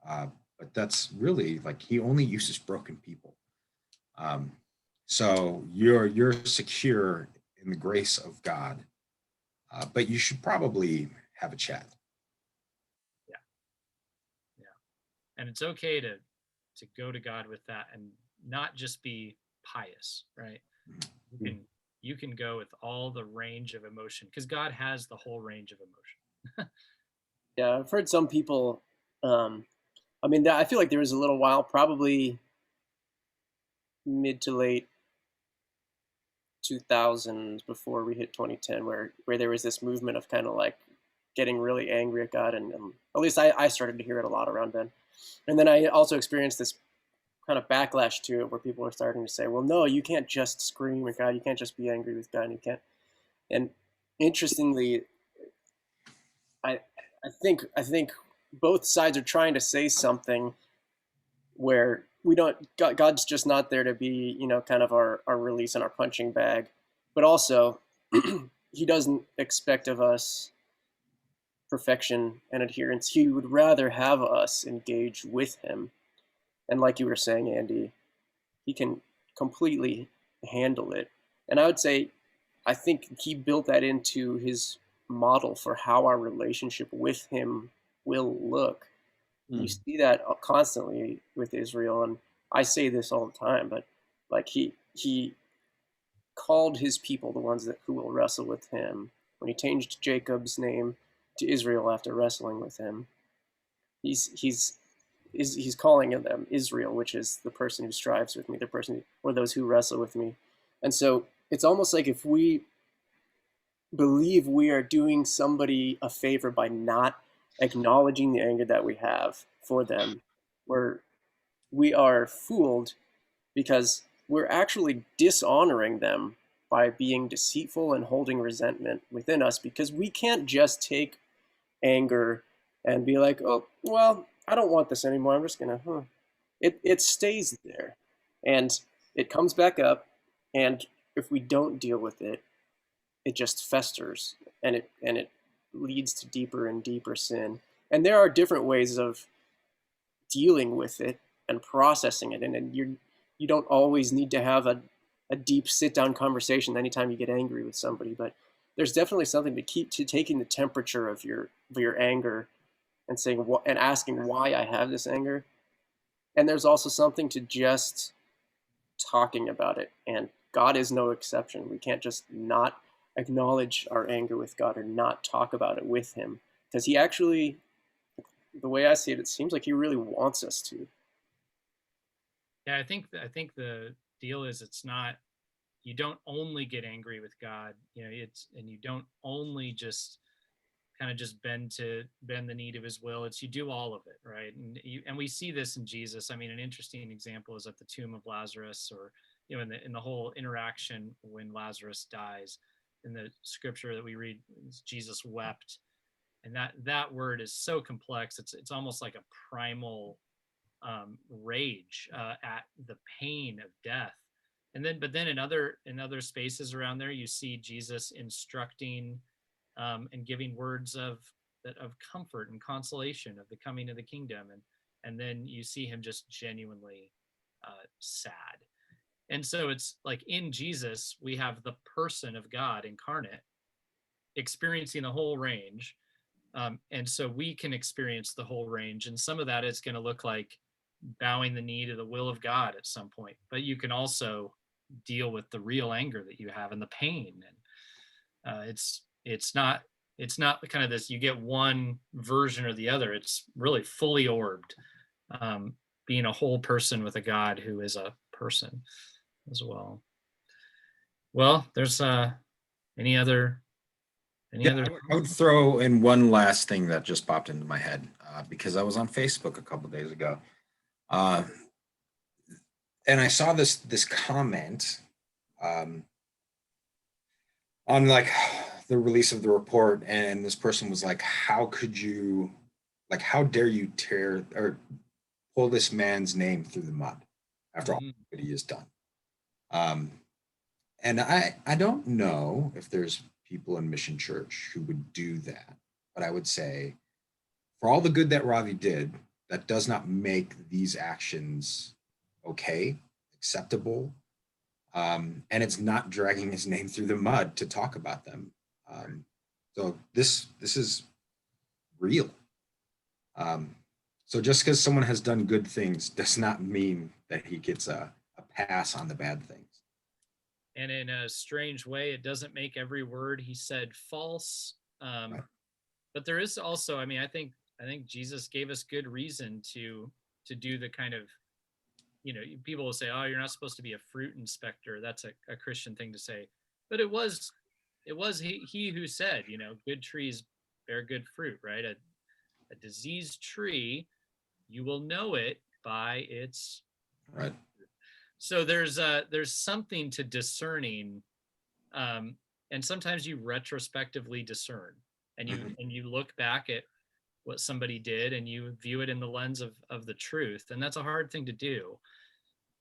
But that's really like he only uses broken people. Um, so you're secure in the grace of God, but you should probably have a chat. Yeah, yeah, and it's okay to go to God with that and not just be pious, right? You can you can go with all the range of emotion because God has the whole range of emotion. Yeah, I've heard some people. I mean, I feel like there was a little while, probably mid to late 2000s before we hit 2010, where there was this movement of kind of like getting really angry at God, and at least I started to hear it a lot around then. And then I also experienced this kind of backlash to it, where people are starting to say, "Well, no, you can't just scream at God. You can't just be angry with God. You can't." And interestingly, I I think both sides are trying to say something where we don't God's just not there to be, kind of our release and our punching bag, but also he doesn't expect of us perfection and adherence. He would rather have us engage with him. And like you were saying, Andy, he can completely handle it. And I would say, I think he built that into his model for how our relationship with him will look. You Mm. see that constantly with Israel, and I say this all the time, but like he called his people the ones that who will wrestle with him. When he changed Jacob's name to Israel after wrestling with him, he's calling them Israel, which is the person who strives with me, the person or those who wrestle with me. And so it's almost like if we believe we are doing somebody a favor by not acknowledging the anger that we have for them, we're we are fooled because we're actually dishonoring them by being deceitful and holding resentment within us, because we can't just take anger and be like, oh, well, I don't want this anymore. I'm just going to, It stays there and it comes back up. And if we don't deal with it, it just festers, and it leads to deeper and deeper sin. And there are different ways of dealing with it and processing it. And you don't always need to have a deep sit down conversation anytime you get angry with somebody, but there's definitely something to keep to taking the temperature of your anger and saying what and asking why I have this anger. And there's also something to just talking about it. And God is no exception. We can't just not acknowledge our anger with God or not talk about it with him, because he actually, the way I see it, it seems like he really wants us to. Yeah, I think the deal is it's not you don't only get angry with God, it's and you don't only just kind of just bend the knee to his will. It's you do all of it, right? And we see this in Jesus. I mean, an interesting example is at the tomb of Lazarus, or in the whole interaction when Lazarus dies. In the scripture that we read, Jesus wept, and that word is so complex. It's almost like a primal rage at the pain of death. But then in other spaces around there, you see Jesus instructing and giving words of comfort and consolation of the coming of the kingdom, and then you see him just genuinely sad. And so it's like in Jesus we have the person of God incarnate experiencing the whole range, and so we can experience the whole range, and some of that is going to look like bowing the knee to the will of God at some point, but you can also deal with the real anger that you have and the pain. And it's not kind of this you get one version or the other. It's really fully orbed, being a whole person with a God who is a person as well. Well, there's any other any Yeah, other I would throw in one last thing that just popped into my head because I was on Facebook a couple days ago, uh, and I saw this comment um, on like the release of the report, and this person was like, "How could you, like, how dare you tear or pull this man's name through the mud after all Mhm. that he has done?" Um, and I don't know if there's people in Mission Church who would do that, but I would say for all the good that Ravi did, that does not make these actions okay, acceptable, and it's not dragging his name through the mud to talk about them. So this is real. Um, so just because someone has done good things does not mean that he gets a pass on the bad things. And in a strange way, it doesn't make every word he said false. Right. But there is also, I mean, I think Jesus gave us good reason to do the kind of, people will say, oh, you're not supposed to be a fruit inspector. That's a Christian thing to say. But it was he who said, good trees bear good fruit, right? A diseased tree, you will know it by its. Right. So there's something to discerning, um, and sometimes you retrospectively discern, and you Mhm. and you look back at what somebody did, and you view it in the lens of the truth, and that's a hard thing to do.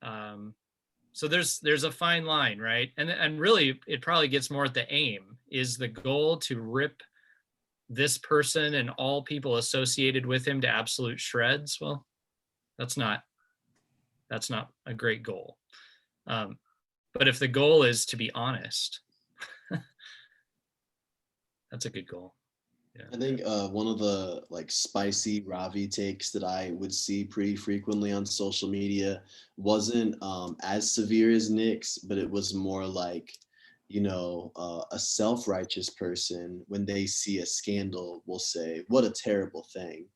Um, so there's a fine line, right? And really, it probably gets more at the aim. Is the goal to rip this person and all people associated with him to absolute shreds? Well, that's not a great goal. Um, but if the goal is to be honest, that's a good goal. Yeah. I think one of the like spicy Ravi takes that I would see pretty frequently on social media wasn't as severe as Nick's, but it was more like, a self-righteous person when they see a scandal will say, "What a terrible thing."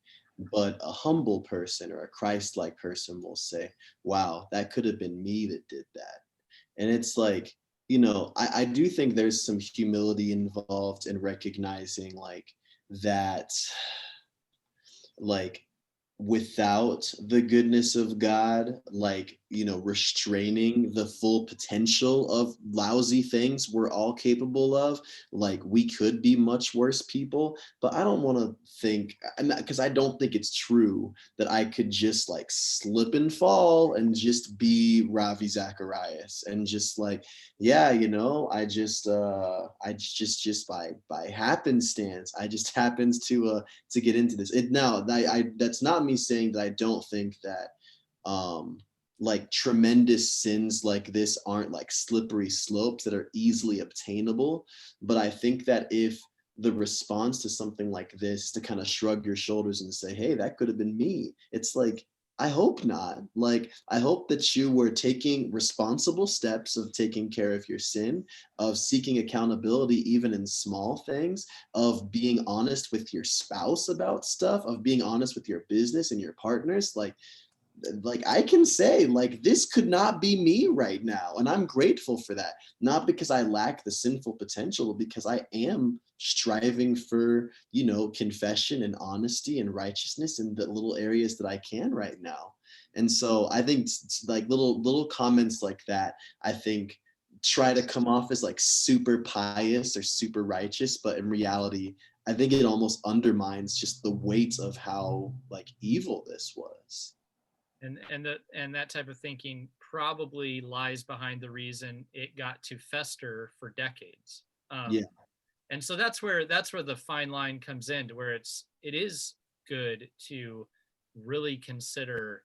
But a humble person or a Christ-like person will say, "Wow, that could have been me that did that." And it's like, I do think there's some humility involved in recognizing that like without the goodness of God, restraining the full potential of lousy things we're all capable of, we could be much worse people. But I don't want to think, because I don't think it's true that I could just slip and fall and just be Ravi Zacharias and just yeah, I just by happenstance, I just happens to get into this. I that's not me saying that I don't think that tremendous sins like this aren't slippery slopes that are easily obtainable. But I think that if the response to something like this to kind of shrug your shoulders and say, hey, that could have been me, it's I hope not. I hope that you were taking responsible steps of taking care of your sin, of seeking accountability even in small things, of being honest with your spouse about stuff, of being honest with your business and your partners. I can say this could not be me right now, and I'm grateful for that, not because I lack the sinful potential, because I am striving for confession and honesty and righteousness in the little areas that I can right now. And so I think little comments like that, I think, try to come off as super pious or super righteous, but in reality I think it almost undermines just the weight of how evil this was. And that type of thinking probably lies behind the reason it got to fester for decades. Yeah. And so that's where the fine line comes in, to where it is good to really consider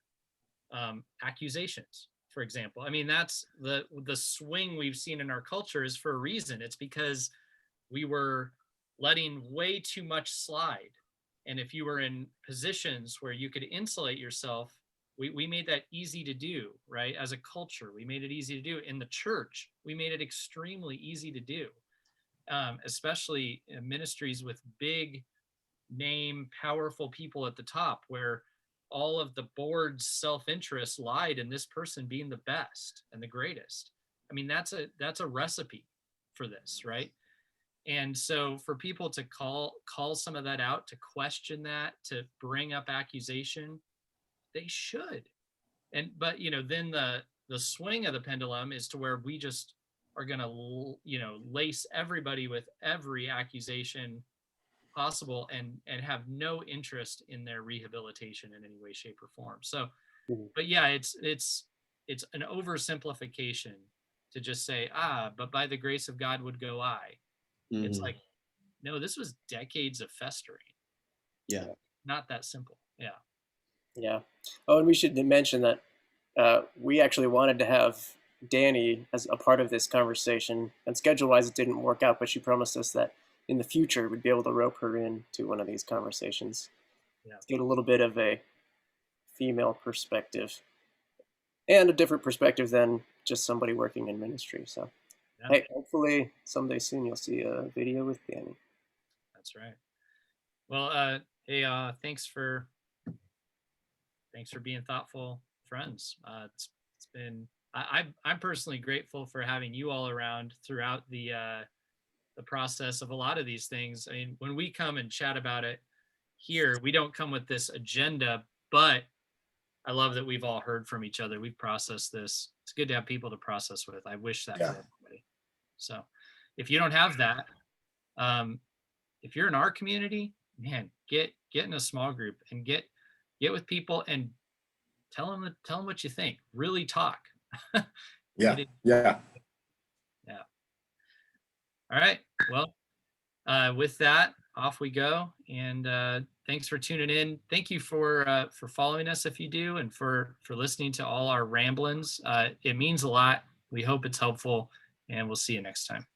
accusations, for example. I mean, that's the swing we've seen in our culture is for a reason. It's because we were letting way too much slide. And if you were in positions where you could insulate yourself, we made that easy to do, right? As a culture, we made it easy to do. In the church, we made it extremely easy to do, especially in ministries with big name, powerful people at the top, where all of the board's self-interest lied in this person being the best and the greatest. I mean, that's a recipe for this, right? And so for people to call some of that out, to question that, to bring up accusation, they should. But then the swing of the pendulum is to where we just are going to lace everybody with every accusation possible, and have no interest in their rehabilitation in any way, shape, or form. So, but yeah, it's an oversimplification to just say, but by the grace of God would go I. It's Mhm. like, no, this was decades of festering. Yeah. Not that simple. Yeah. Yeah. Oh, and we should mention that we actually wanted to have Danny as a part of this conversation, and schedule-wise, it didn't work out. But she promised us that in the future we'd be able to rope her in to one of these conversations, Yeah. to get a little bit of a female perspective and a different perspective than just somebody working in ministry. So, Yeah, hey, hopefully someday soon you'll see a video with Danny. that's right. Well, hey, thanks for being thoughtful friends. It's been I'm personally grateful for having you all around throughout the process of a lot of these things. I mean, when we come and chat about it here, we don't come with this agenda, but I love that we've all heard from each other. We've processed this. It's good to have people to process with. I wish that for Yeah. everybody. So if you don't have that, um, if you're in our community, man, get in a small group and get with people and tell them what you think. Really talk. Yeah. Get it. Yeah. Yeah. All right. Well, with that, off we go. And thanks for tuning in. Thank you for following us if you do, and for listening to all our ramblings. It means a lot. We hope it's helpful, and we'll see you next time.